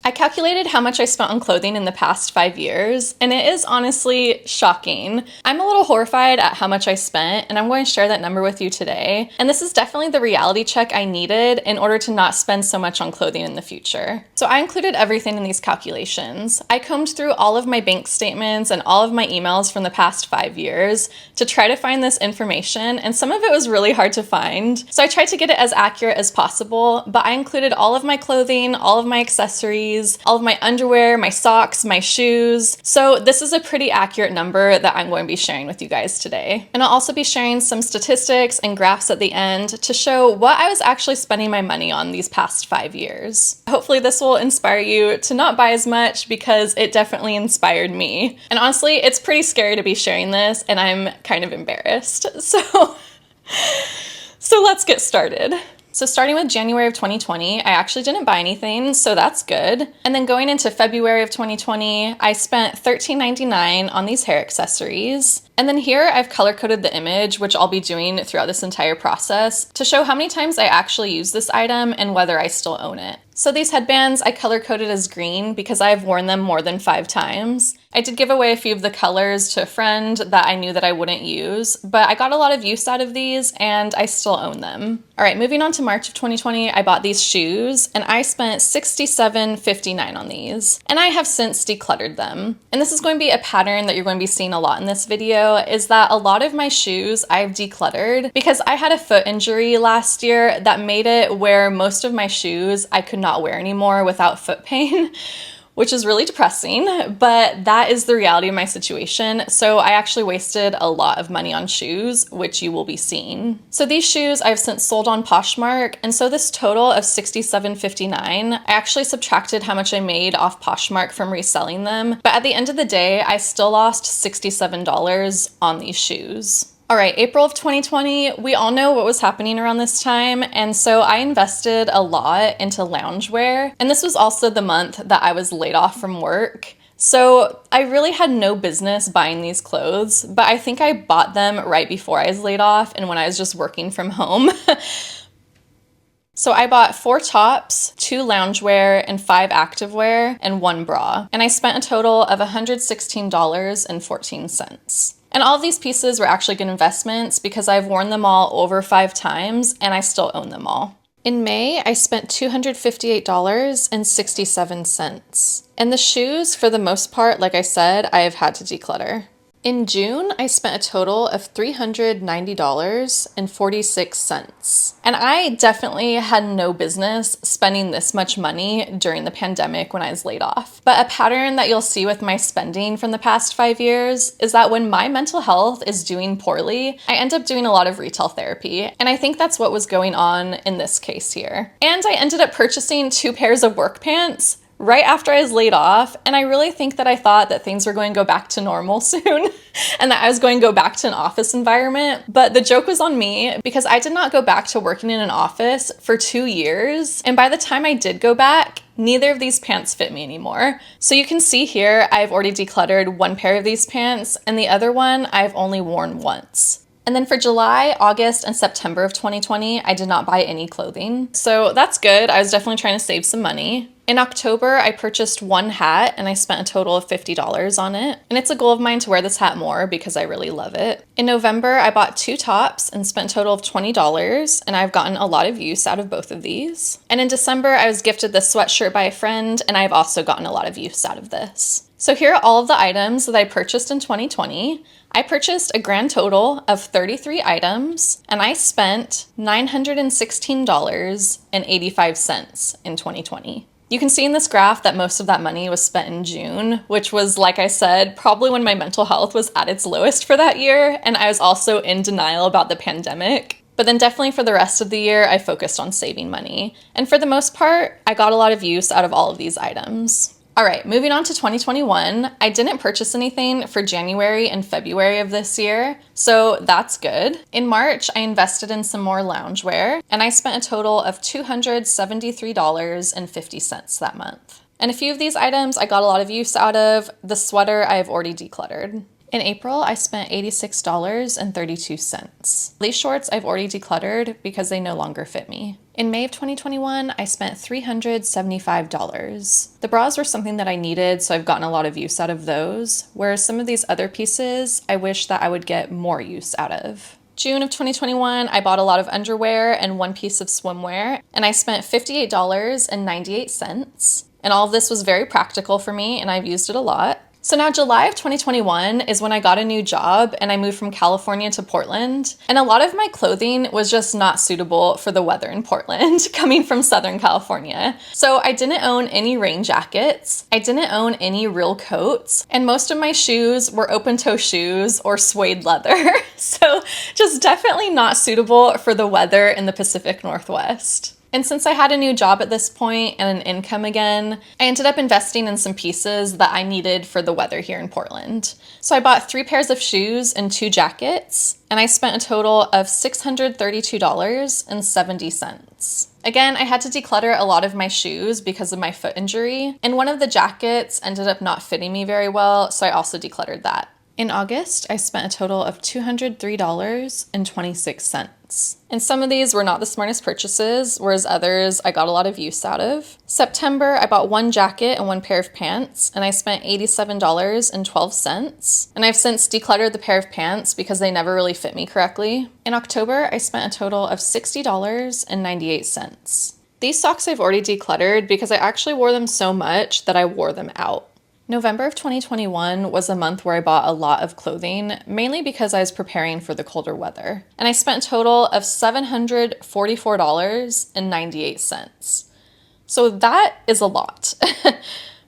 I calculated how much I spent on clothing in the past 5 years, and it is honestly shocking. I'm a little horrified at how much I spent, and I'm going to share that number with you today. And this is definitely the reality check I needed in order to not spend so much on clothing in the future. So I included everything in these calculations. I combed through all of my bank statements and all of my emails from the past 5 years to try to find this information, and some of it was really hard to find. So I tried to get it as accurate as possible, but I included all of my clothing, all of my accessories, all of my underwear, my socks, my shoes. So this is a pretty accurate number that I'm going to be sharing with you guys today. And I'll also be sharing some statistics and graphs at the end to show what I was actually spending my money on these past 5 years. Hopefully this will inspire you to not buy as much, because it definitely inspired me. And honestly, it's pretty scary to be sharing this, and I'm kind of embarrassed. So let's get started. So starting with January of 2020, I actually didn't buy anything, so that's good. And then going into February of 2020, I spent $13.99 on these hair accessories. And then here I've color-coded the image, which I'll be doing throughout this entire process, to show how many times I actually use this item and whether I still own it. So these headbands I color-coded as green because I've worn them more than 5 times. I did give away a few of the colors to a friend that I knew that I wouldn't use, but I got a lot of use out of these and I still own them. All right, moving on to March of 2020, I bought these shoes and I spent $67.59 on these. And I have since decluttered them. And this is going to be a pattern that you're going to be seeing a lot in this video, is that a lot of my shoes I've decluttered because I had a foot injury last year that made it where most of my shoes I could not wear anymore without foot pain, which is really depressing, but that is the reality of my situation. So I actually wasted a lot of money on shoes, which you will be seeing. So these shoes I've since sold on Poshmark, and so this total of $67.59, I actually subtracted how much I made off Poshmark from reselling them, but at the end of the day, I still lost $67 on these shoes. All right, April of 2020, we all know what was happening around this time, and so I invested a lot into loungewear, and this was also the month that I was laid off from work. So I really had no business buying these clothes, but I think I bought them right before I was laid off and when I was just working from home. So I bought 4 tops, 2 loungewear, and 5 activewear, and 1 bra, and I spent a total of $116.14. And all of these pieces were actually good investments because I've worn them all over 5 times and I still own them all. In May, I spent $258.67. And the shoes, for the most part, like I said, I have had to declutter. In June, I spent a total of $390.46. And I definitely had no business spending this much money during the pandemic when I was laid off. But a pattern that you'll see with my spending from the past 5 years is that when my mental health is doing poorly, I end up doing a lot of retail therapy. And I think that's what was going on in this case here. And I ended up purchasing 2 pairs of work pants right after I was laid off, and I really think that I thought that things were going to go back to normal soon and that I was going to go back to an office environment, but the joke was on me because I did not go back to working in an office for 2 years, and by the time I did go back, neither of these pants fit me anymore. So you can see here, I've already decluttered 1 pair of these pants, and the other one I've only worn once. And then for July, August, and September of 2020, I did not buy any clothing. So that's good. I was definitely trying to save some money. In October, I purchased 1 hat and I spent a total of $50 on it. And it's a goal of mine to wear this hat more because I really love it. In November, I bought 2 tops and spent a total of $20, and I've gotten a lot of use out of both of these. And in December, I was gifted this sweatshirt by a friend, and I've also gotten a lot of use out of this. So here are all of the items that I purchased in 2020. I purchased a grand total of 33 items, and I spent $916.85 in 2020. You can see in this graph that most of that money was spent in June, which was, like I said, probably when my mental health was at its lowest for that year, and I was also in denial about the pandemic. But then definitely for the rest of the year, I focused on saving money. And for the most part, I got a lot of use out of all of these items. All right, moving on to 2021, I didn't purchase anything for January and February of this year, so that's good. In March, I invested in some more loungewear, and I spent a total of $273.50 that month. And a few of these items I got a lot of use out of. The sweater I have already decluttered. In April, I spent $86.32. These shorts I've already decluttered because they no longer fit me. In May of 2021, I spent $375. The bras were something that I needed, so I've gotten a lot of use out of those, whereas some of these other pieces, I wish that I would get more use out of. June of 2021, I bought a lot of underwear and one piece of swimwear, and I spent $58.98. And all of this was very practical for me, and I've used it a lot. So now July of 2021 is when I got a new job and I moved from California to Portland. And a lot of my clothing was just not suitable for the weather in Portland, coming from Southern California. So I didn't own any rain jackets. I didn't own any real coats. And most of my shoes were open-toe shoes or suede leather. So just definitely not suitable for the weather in the Pacific Northwest. And since I had a new job at this point and an income again, I ended up investing in some pieces that I needed for the weather here in Portland. So I bought 3 pairs of shoes and 2 jackets, and I spent a total of $632.70. Again, I had to declutter a lot of my shoes because of my foot injury, and one of the jackets ended up not fitting me very well, so I also decluttered that. In August, I spent a total of $203.26. And some of these were not the smartest purchases, whereas others I got a lot of use out of. September, I bought 1 jacket and 1 pair of pants, and I spent $87.12. And I've since decluttered the pair of pants because they never really fit me correctly. In October, I spent a total of $60.98. These socks I've already decluttered because I actually wore them so much that I wore them out. November of 2021 was a month where I bought a lot of clothing, mainly because I was preparing for the colder weather. And I spent a total of $744.98. So that is a lot.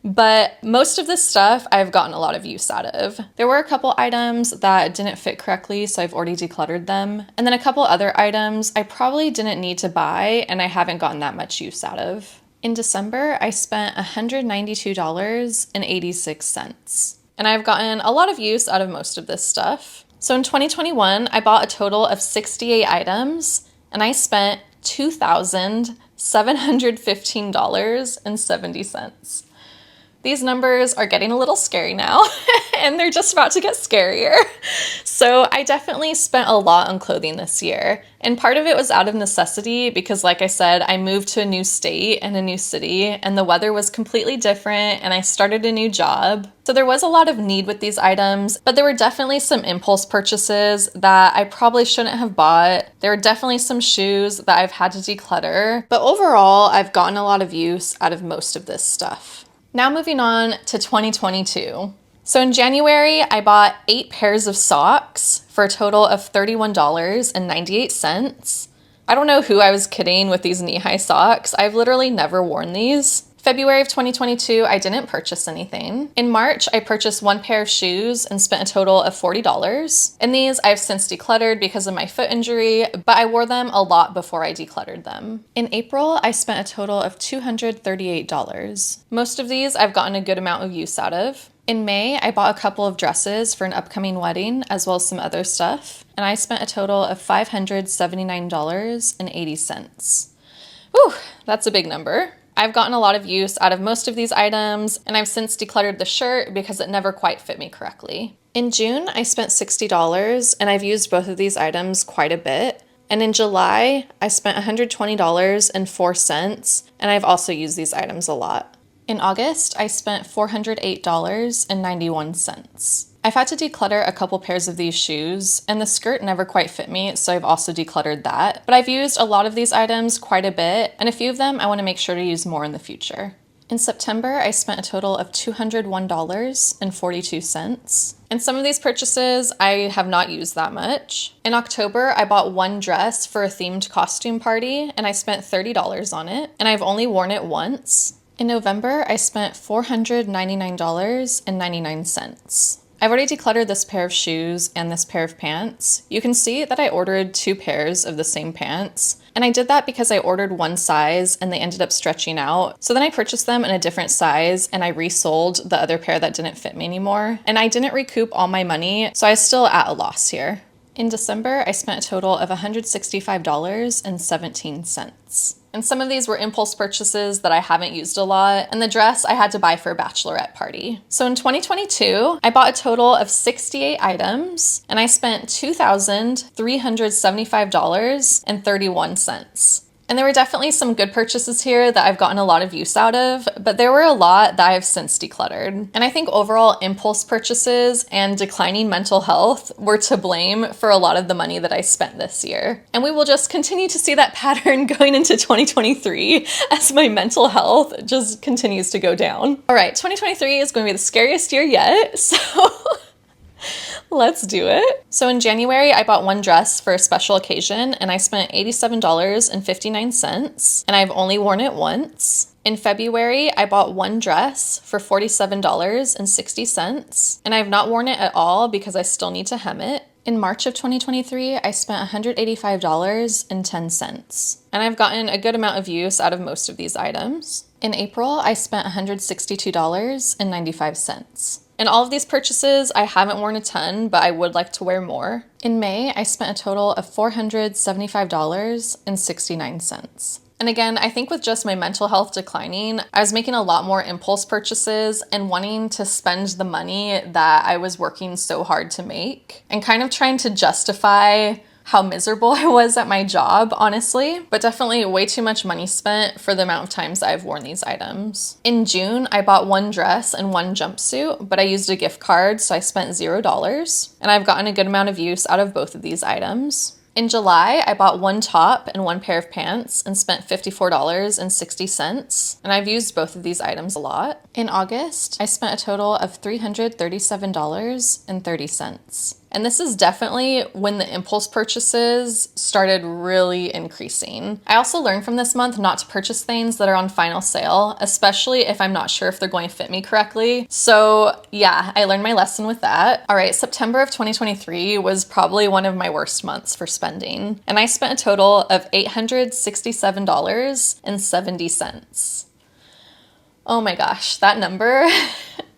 But most of this stuff I've gotten a lot of use out of. There were a couple items that didn't fit correctly, so I've already decluttered them. And then a couple other items I probably didn't need to buy and I haven't gotten that much use out of. In December, I spent $192.86, and I've gotten a lot of use out of most of this stuff. So in 2021, I bought a total of 68 items, and I spent $2,715.70. These numbers are getting a little scary now, and they're just about to get scarier. So I definitely spent a lot on clothing this year. And part of it was out of necessity because, like I said, I moved to a new state and a new city, and the weather was completely different, and I started a new job. So there was a lot of need with these items, but there were definitely some impulse purchases that I probably shouldn't have bought. There were definitely some shoes that I've had to declutter, but overall, I've gotten a lot of use out of most of this stuff. Now moving on to 2022. So in January, I bought 8 pairs of socks for a total of $31.98. I don't know who I was kidding with these knee-high socks. I've literally never worn these. February of 2022, I didn't purchase anything. In March, I purchased 1 pair of shoes and spent a total of $40. And these I've since decluttered because of my foot injury, but I wore them a lot before I decluttered them. In April, I spent a total of $238. Most of these I've gotten a good amount of use out of. In May, I bought a couple of dresses for an upcoming wedding, as well as some other stuff, and I spent a total of $579.80. Whew, that's a big number. I've gotten a lot of use out of most of these items, and I've since decluttered the shirt because it never quite fit me correctly. In June, I spent $60, and I've used both of these items quite a bit. And in July, I spent $120.04, and I've also used these items a lot. In August, I spent $408.91. I've had to declutter a couple pairs of these shoes, and the skirt never quite fit me, so I've also decluttered that. But I've used a lot of these items quite a bit, and a few of them I want to make sure to use more in the future. In September, I spent a total of $201.42. And some of these purchases I have not used that much. In October, I bought 1 dress for a themed costume party, and I spent $30 on it, and I've only worn it once. In November, I spent $499.99. I've already decluttered this pair of shoes and this pair of pants. You can see that I ordered 2 pairs of the same pants, and I did that because I ordered one size and they ended up stretching out. So then I purchased them in a different size and I resold the other pair that didn't fit me anymore, and I didn't recoup all my money, so I was still at a loss here. In December, I spent a total of $165.17. And some of these were impulse purchases that I haven't used a lot, and the dress I had to buy for a bachelorette party. So in 2022, I bought a total of 68 items, and I spent $2,375.31. And there were definitely some good purchases here that I've gotten a lot of use out of, but there were a lot that I've since decluttered. And I think overall impulse purchases and declining mental health were to blame for a lot of the money that I spent this year. And we will just continue to see that pattern going into 2023 as my mental health just continues to go down. All right, 2023 is going to be the scariest year yet, so let's do it. So in January, I bought one dress for a special occasion and I spent $87.59, and I've only worn it once. In February, I bought one dress for $47.60, and I have not worn it at all because I still need to hem it. In March of 2023, I spent $185.10, and I've gotten a good amount of use out of most of these items. In April, I spent $162.95. In all of these purchases, I haven't worn a ton, but I would like to wear more. In May, I spent a total of $475.69. And again, I think with just my mental health declining, I was making a lot more impulse purchases and wanting to spend the money that I was working so hard to make, and kind of trying to justify how miserable I was at my job, honestly, but definitely way too much money spent for the amount of times I've worn these items. In June, I bought one dress and one jumpsuit, but I used a gift card, so I spent $0, and I've gotten a good amount of use out of both of these items. In July, I bought one top and one pair of pants and spent $54.60, and I've used both of these items a lot. In August, I spent a total of $337.30. And this is definitely when the impulse purchases started really increasing. I also learned from this month not to purchase things that are on final sale, especially if I'm not sure if they're going to fit me correctly. So yeah, I learned my lesson with that. All right, September of 2023 was probably one of my worst months for spending, and I spent a total of $867.70. Oh my gosh, that number,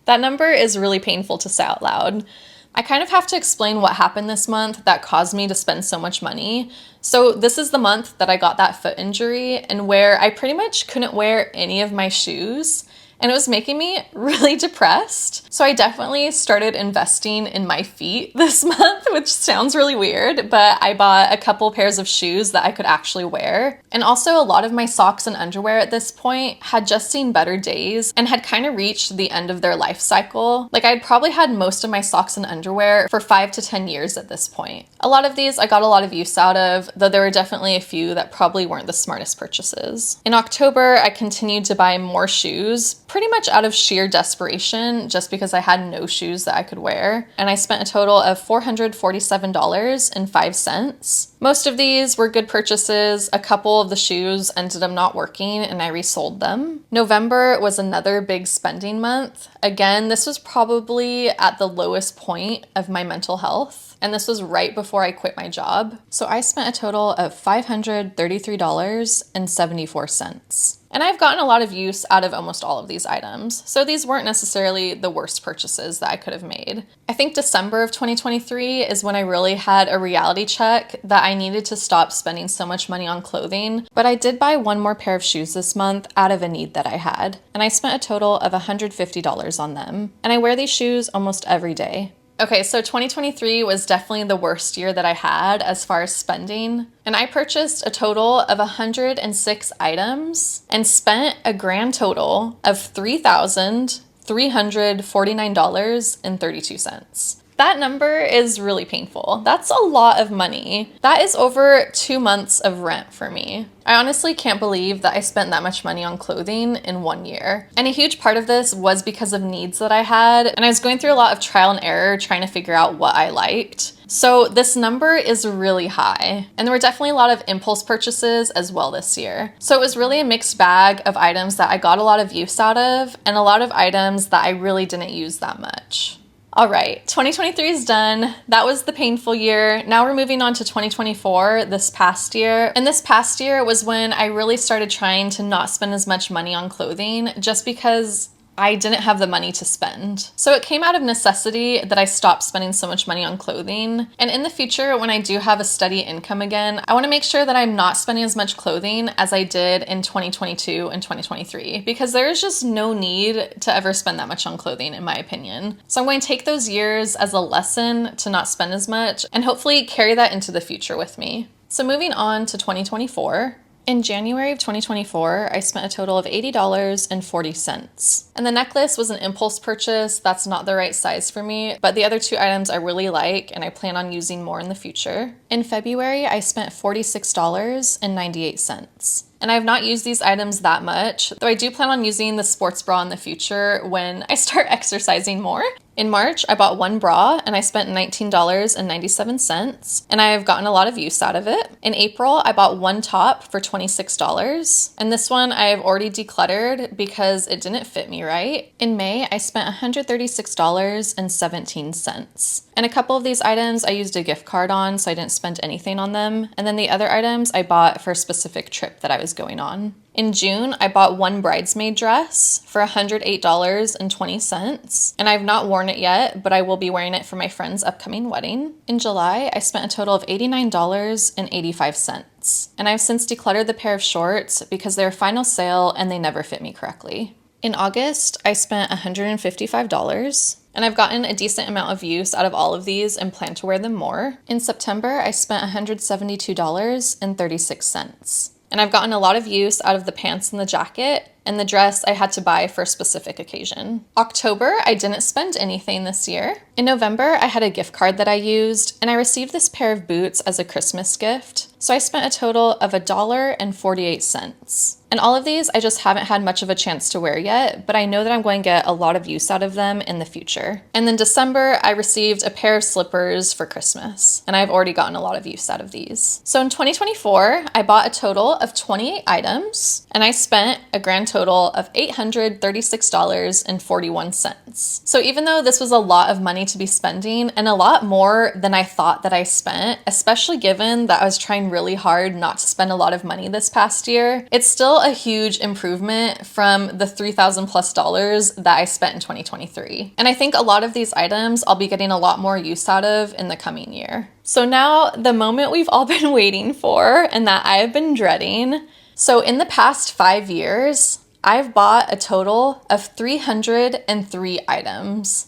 that number is really painful to say out loud. I kind of have to explain what happened this month that caused me to spend so much money. So this is the month that I got that foot injury and where I pretty much couldn't wear any of my shoes, and it was making me really depressed. So I definitely started investing in my feet this month, which sounds really weird, but I bought a couple pairs of shoes that I could actually wear. And also a lot of my socks and underwear at this point had just seen better days and had kind of reached the end of their life cycle. Like I'd probably had most of my socks and underwear for 5 to 10 years at this point. A lot of these I got a lot of use out of, though there were definitely a few that probably weren't the smartest purchases. In October, I continued to buy more shoes, pretty much out of sheer desperation, just because I had no shoes that I could wear. And I spent a total of $447.05. Most of these were good purchases. A couple of the shoes ended up not working and I resold them. November was another big spending month. Again, this was probably at the lowest point of my mental health, and this was right before I quit my job. So I spent a total of $533.74. And I've gotten a lot of use out of almost all of these items, so these weren't necessarily the worst purchases that I could have made. I think December of 2023 is when I really had a reality check that I needed to stop spending so much money on clothing, but I did buy one more pair of shoes this month out of a need that I had, and I spent a total of $150 on them. And I wear these shoes almost every day. Okay, so 2023 was definitely the worst year that I had as far as spending, and I purchased a total of 106 items and spent a grand total of $3,349.32. That number is really painful. That's a lot of money. That is over 2 months of rent for me. I honestly can't believe that I spent that much money on clothing in 1 year. And a huge part of this was because of needs that I had, and I was going through a lot of trial and error trying to figure out what I liked. So this number is really high, and there were definitely a lot of impulse purchases as well this year. So it was really a mixed bag of items that I got a lot of use out of, and a lot of items that I really didn't use that much. All right, 2023 is done. That was the painful year. Now we're moving on to 2024, this past year. And this past year was when I really started trying to not spend as much money on clothing, just because I didn't have the money to spend. So it came out of necessity that I stopped spending so much money on clothing. And in the future, when I do have a steady income again, I want to make sure that I'm not spending as much clothing as I did in 2022 and 2023, because there is just no need to ever spend that much on clothing, in my opinion. So I'm going to take those years as a lesson to not spend as much and hopefully carry that into the future with me. So moving on to 2024. In January of 2024, I spent a total of $80.40. And the necklace was an impulse purchase. That's not the right size for me, but the other two items I really like and I plan on using more in the future. In February, I spent $46.98. And I have not used these items that much, though I do plan on using the sports bra in the future when I start exercising more. In March, I bought one bra and I spent $19.97, and I have gotten a lot of use out of it. In April, I bought one top for $26, and this one I have already decluttered because it didn't fit me right. In May, I spent $136.17. And a couple of these items I used a gift card on, so I didn't spend anything on them. And then the other items I bought for a specific trip that I was going on. In June, I bought one bridesmaid dress for $108.20, and I've not worn it yet, but I will be wearing it for my friend's upcoming wedding. In July, I spent a total of $89.85, and I've since decluttered the pair of shorts because they're final sale and they never fit me correctly. In August, I spent $155. And I've gotten a decent amount of use out of all of these and plan to wear them more. In September, I spent $172.36. And I've gotten a lot of use out of the pants and the jacket, and the dress I had to buy for a specific occasion. October, I didn't spend anything this year. In November, I had a gift card that I used, and I received this pair of boots as a Christmas gift. So I spent a total of $1.48. And all of these I just haven't had much of a chance to wear yet, but I know that I'm going to get a lot of use out of them in the future. And then December, I received a pair of slippers for Christmas, and I've already gotten a lot of use out of these. So in 2024, I bought a total of 28 items, and I spent a grand total of $836.41. So even though this was a lot of money to be spending and a lot more than I thought that I spent, especially given that I was trying really hard not to spend a lot of money this past year, it's still a huge improvement from the $3,000+ that I spent in 2023. And I think a lot of these items I'll be getting a lot more use out of in the coming year. So now the moment we've all been waiting for and that I have been dreading. So in the past 5 years, I've bought a total of 303 items,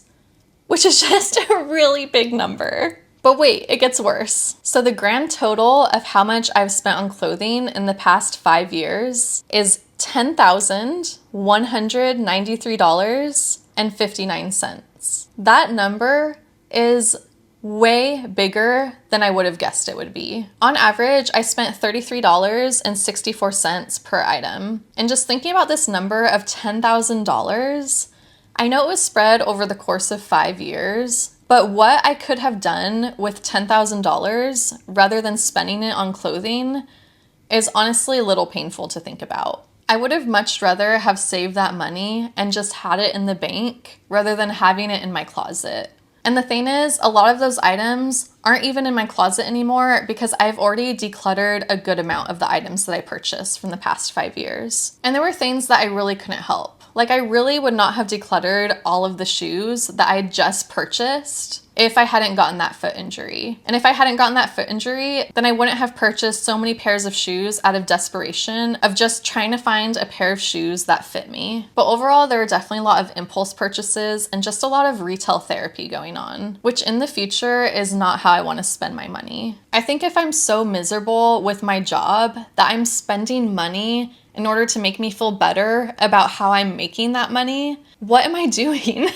which is just a really big number. But wait, it gets worse. So the grand total of how much I've spent on clothing in the past 5 years is $10,193.59. That number is way bigger than I would have guessed it would be. On average, I spent $33.64 per item. And just thinking about this number of $10,000, I know it was spread over the course of 5 years, but what I could have done with $10,000 rather than spending it on clothing is honestly a little painful to think about. I would have much rather have saved that money and just had it in the bank rather than having it in my closet. And the thing is, a lot of those items aren't even in my closet anymore because I've already decluttered a good amount of the items that I purchased from the past 5 years. And there were things that I really couldn't help. Like, I really would not have decluttered all of the shoes that I just purchased if I hadn't gotten that foot injury. And if I hadn't gotten that foot injury, then I wouldn't have purchased so many pairs of shoes out of desperation of just trying to find a pair of shoes that fit me. But overall, there were definitely a lot of impulse purchases and just a lot of retail therapy going on, which in the future is not how I want to spend my money. I think if I'm so miserable with my job that I'm spending money in order to make me feel better about how I'm making that money, what am I doing?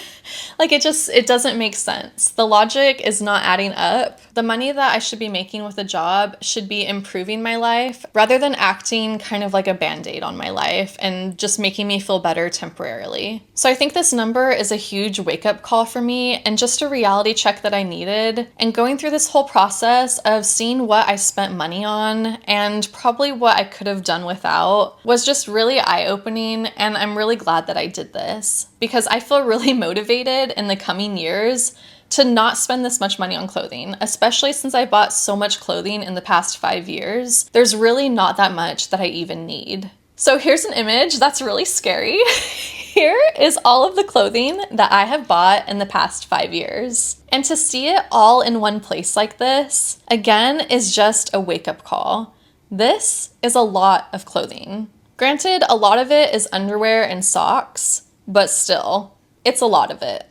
Like, it doesn't make sense. The logic is not adding up. The money that I should be making with a job should be improving my life rather than acting kind of like a band-aid on my life and just making me feel better temporarily. So I think this number is a huge wake-up call for me and just a reality check that I needed. And going through this whole process of seeing what I spent money on and probably what I could have done without was just really eye-opening, and I'm really glad that I did this because I feel really motivated in the coming years to not spend this much money on clothing, especially since I bought so much clothing in the past 5 years. There's really not that much that I even need. So here's an image that's really scary. Here is all of the clothing that I have bought in the past 5 years. And to see it all in one place like this, again, is just a wake-up call. This is a lot of clothing. Granted, a lot of it is underwear and socks, but still, it's a lot of it.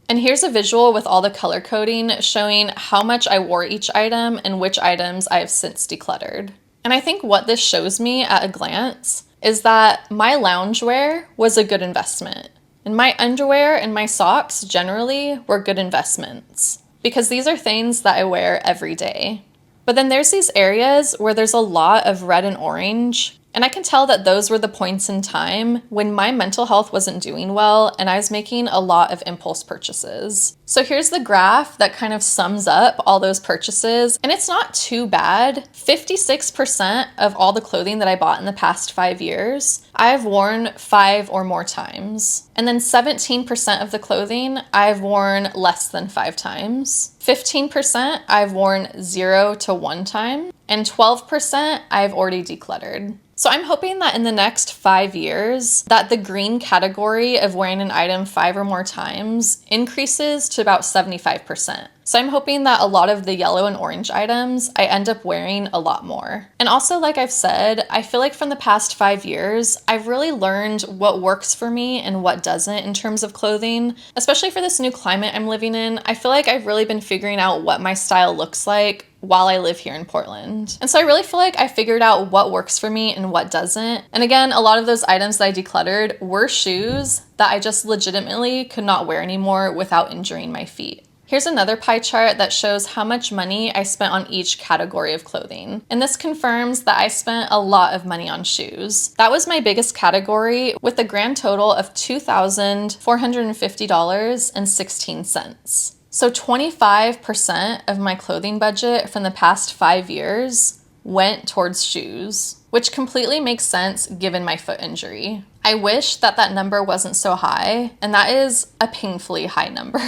And here's a visual with all the color coding showing how much I wore each item and which items I have since decluttered. And I think what this shows me at a glance is that my loungewear was a good investment. And my underwear and my socks generally were good investments because these are things that I wear every day. But then there's these areas where there's a lot of red and orange, and I can tell that those were the points in time when my mental health wasn't doing well and I was making a lot of impulse purchases. So here's the graph that kind of sums up all those purchases, and it's not too bad. 56% of all the clothing that I bought in the past 5 years, I've worn 5 or more times. And then 17% of the clothing I've worn less than 5 times. 15% I've worn 0 to 1 time, and 12% I've already decluttered. So I'm hoping that in the next 5 years, that the green category of wearing an item 5 or more times increases to about 75%. So I'm hoping that a lot of the yellow and orange items I end up wearing a lot more. And also, like I've said, I feel like from the past 5 years, I've really learned what works for me and what doesn't in terms of clothing. Especially for this new climate I'm living in, I feel like I've really been figuring out what my style looks like while I live here in Portland. And so I really feel like I figured out what works for me and what doesn't. And again, a lot of those items that I decluttered were shoes that I just legitimately could not wear anymore without injuring my feet. Here's another pie chart that shows how much money I spent on each category of clothing. And this confirms that I spent a lot of money on shoes. That was my biggest category with a grand total of $2,450.16. So 25% of my clothing budget from the past 5 years went towards shoes, which completely makes sense given my foot injury. I wish that that number wasn't so high, and that is a painfully high number.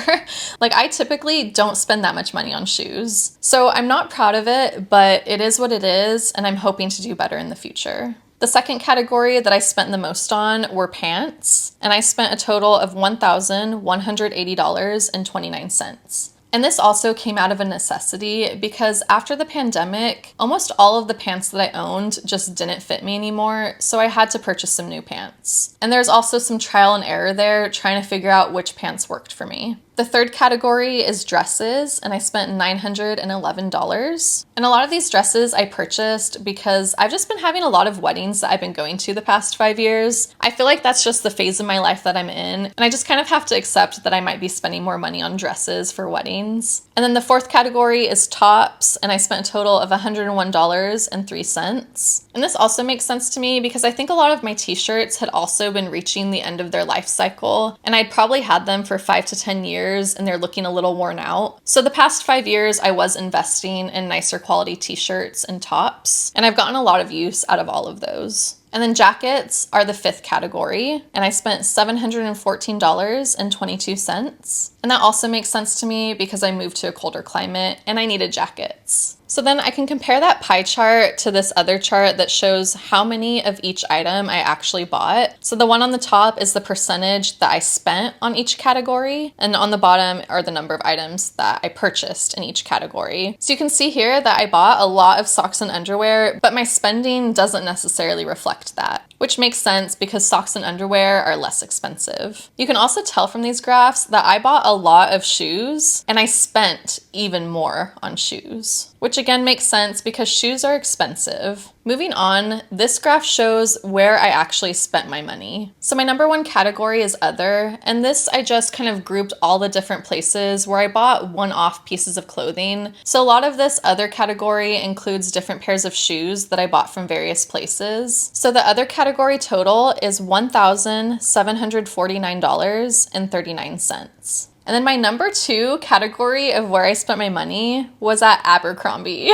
Like, I typically don't spend that much money on shoes. So I'm not proud of it, but it is what it is, and I'm hoping to do better in the future. The second category that I spent the most on were pants, and I spent a total of $1,180.29. And this also came out of a necessity because after the pandemic, almost all of the pants that I owned just didn't fit me anymore, so I had to purchase some new pants. And there's also some trial and error there trying to figure out which pants worked for me. The third category is dresses, and I spent $911. And a lot of these dresses I purchased because I've just been having a lot of weddings that I've been going to the past 5 years. I feel like that's just the phase of my life that I'm in, and I just kind of have to accept that I might be spending more money on dresses for weddings. And then the fourth category is tops, and I spent a total of $101.03. And this also makes sense to me because I think a lot of my t-shirts had also been reaching the end of their life cycle, and I'd probably had them for 5 to 10 years and they're looking a little worn out. So the past 5 years, I was investing in nicer quality t-shirts and tops, and I've gotten a lot of use out of all of those. And then jackets are the fifth category, and I spent $714.22. And that also makes sense to me because I moved to a colder climate and I needed jackets. So then I can compare that pie chart to this other chart that shows how many of each item I actually bought. So the one on the top is the percentage that I spent on each category, and on the bottom are the number of items that I purchased in each category. So you can see here that I bought a lot of socks and underwear, but my spending doesn't necessarily reflect that, which makes sense because socks and underwear are less expensive. You can also tell from these graphs that I bought a lot of shoes and I spent even more on shoes, which again makes sense because shoes are expensive. Moving on, this graph shows where I actually spent my money. So my number one category is other, and this I just kind of grouped all the different places where I bought one-off pieces of clothing. So a lot of this other category includes different pairs of shoes that I bought from various places. So the other category total is $1,749.39. And then my number two category of where I spent my money was at Abercrombie.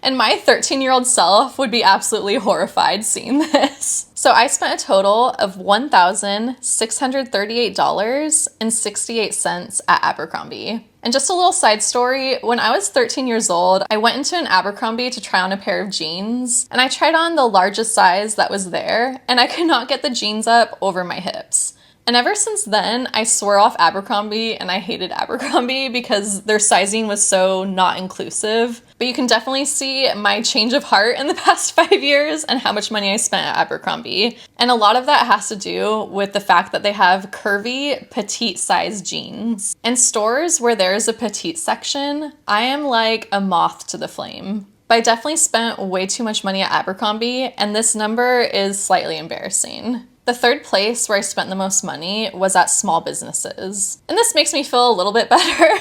And my 13-year-old self would be absolutely horrified seeing this. So I spent a total of $1,638.68 at Abercrombie. And just a little side story, when I was 13 years old, I went into an Abercrombie to try on a pair of jeans, and I tried on the largest size that was there, and I could not get the jeans up over my hips. And ever since then, I swore off Abercrombie, and I hated Abercrombie because their sizing was so not inclusive. But you can definitely see my change of heart in the past 5 years and how much money I spent at Abercrombie. And a lot of that has to do with the fact that they have curvy, petite size jeans. In stores where there is a petite section, I am like a moth to the flame. But I definitely spent way too much money at Abercrombie, and this number is slightly embarrassing. The third place where I spent the most money was at small businesses. And this makes me feel a little bit better.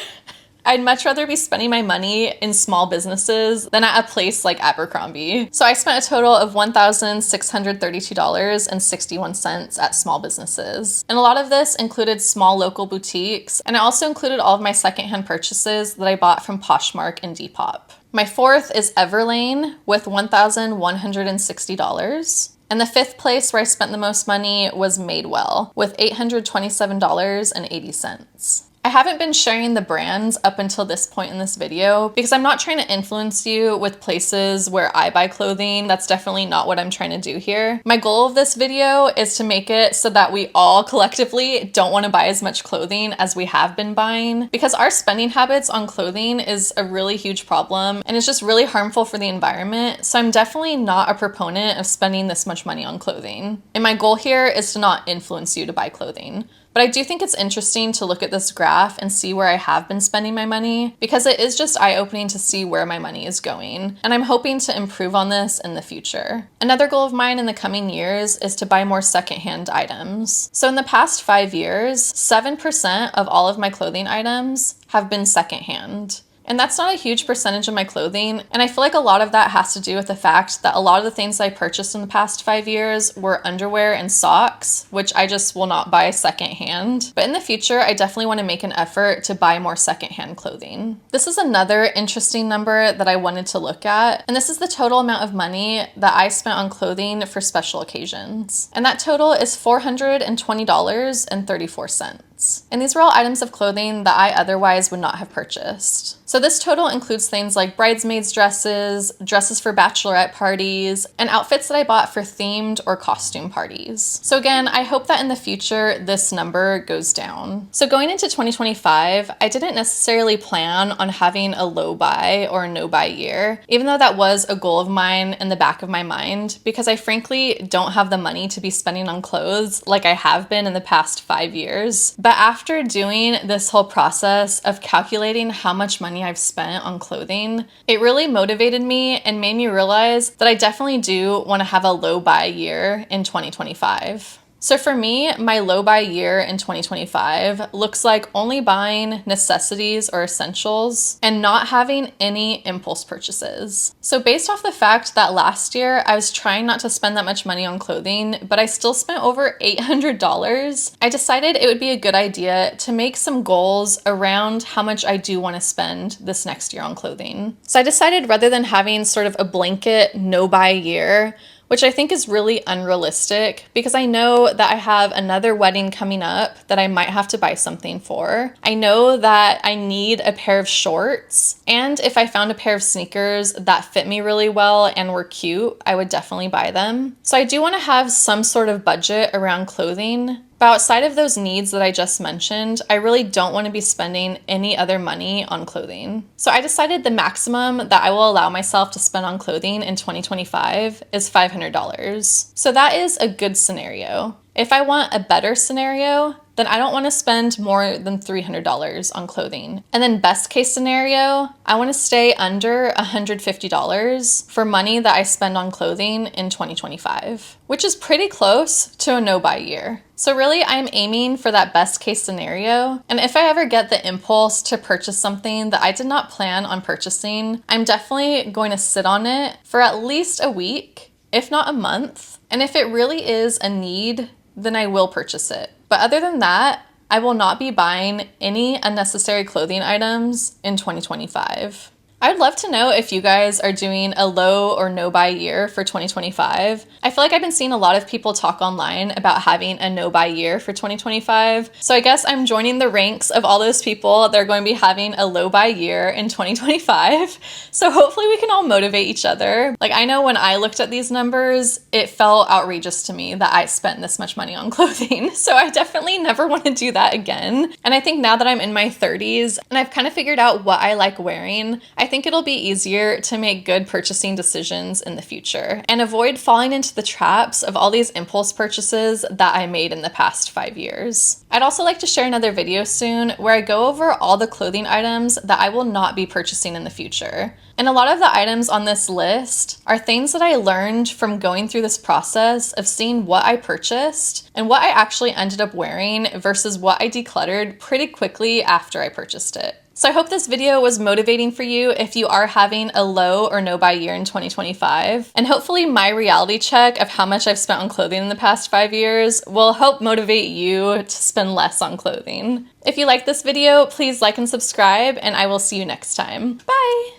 I'd much rather be spending my money in small businesses than at a place like Abercrombie. So I spent a total of $1,632.61 at small businesses. And a lot of this included small local boutiques, and it also included all of my secondhand purchases that I bought from Poshmark and Depop. My fourth is Everlane with $1,160. And the fifth place where I spent the most money was Madewell with $827.80. I haven't been sharing the brands up until this point in this video because I'm not trying to influence you with places where I buy clothing. That's definitely not what I'm trying to do here. My goal of this video is to make it so that we all collectively don't want to buy as much clothing as we have been buying, because our spending habits on clothing is a really huge problem and it's just really harmful for the environment. So I'm definitely not a proponent of spending this much money on clothing. And my goal here is to not influence you to buy clothing. But I do think it's interesting to look at this graph and see where I have been spending my money, because it is just eye-opening to see where my money is going. And I'm hoping to improve on this in the future. Another goal of mine in the coming years is to buy more secondhand items. So in the past 5 years, 7% of all of my clothing items have been secondhand. And that's not a huge percentage of my clothing, and I feel like a lot of that has to do with the fact that a lot of the things I purchased in the past 5 years were underwear and socks, which I just will not buy secondhand. But in the future, I definitely want to make an effort to buy more secondhand clothing. This is another interesting number that I wanted to look at, and this is the total amount of money that I spent on clothing for special occasions. And that total is $420.34. And these were all items of clothing that I otherwise would not have purchased. So this total includes things like bridesmaids dresses, dresses for bachelorette parties, and outfits that I bought for themed or costume parties. So again, I hope that in the future, this number goes down. So going into 2025, I didn't necessarily plan on having a low buy or a no buy year, even though that was a goal of mine in the back of my mind, because I frankly don't have the money to be spending on clothes like I have been in the past 5 years. But after doing this whole process of calculating how much money I've spent on clothing, it really motivated me and made me realize that I definitely do want to have a low buy year in 2025. So for me, my low buy year in 2025 looks like only buying necessities or essentials and not having any impulse purchases. So based off the fact that last year I was trying not to spend that much money on clothing, but I still spent over $800, I decided it would be a good idea to make some goals around how much I do want to spend this next year on clothing. So I decided, rather than having sort of a blanket no buy year, which I think is really unrealistic because I know that I have another wedding coming up that I might have to buy something for. I know that I need a pair of shorts, and if I found a pair of sneakers that fit me really well and were cute, I would definitely buy them. So I do want to have some sort of budget around clothing. But outside of those needs that I just mentioned, I really don't want to be spending any other money on clothing. So I decided the maximum that I will allow myself to spend on clothing in 2025 is $500. So that is a good scenario. If I want a better scenario, then I don't want to spend more than $300 on clothing. And then best case scenario, I want to stay under $150 for money that I spend on clothing in 2025, which is pretty close to a no-buy year. So really, I'm aiming for that best case scenario. And if I ever get the impulse to purchase something that I did not plan on purchasing, I'm definitely going to sit on it for at least a week, if not a month. And if it really is a need, then I will purchase it. But other than that, I will not be buying any unnecessary clothing items in 2025. I'd love to know if you guys are doing a low or no buy year for 2025. I feel like I've been seeing a lot of people talk online about having a no buy year for 2025. So I guess I'm joining the ranks of all those people that are going to be having a low buy year in 2025. So hopefully we can all motivate each other. Like, I know when I looked at these numbers, it felt outrageous to me that I spent this much money on clothing. So I definitely never want to do that again. And I think now that I'm in my 30s and I've kind of figured out what I like wearing, I think it'll be easier to make good purchasing decisions in the future and avoid falling into the traps of all these impulse purchases that I made in the past 5 years. I'd also like to share another video soon where I go over all the clothing items that I will not be purchasing in the future. And a lot of the items on this list are things that I learned from going through this process of seeing what I purchased and what I actually ended up wearing versus what I decluttered pretty quickly after I purchased it. So I hope this video was motivating for you if you are having a low or no buy year in 2025. And hopefully my reality check of how much I've spent on clothing in the past 5 years will help motivate you to spend less on clothing. If you like this video, please like and subscribe, and I will see you next time. Bye!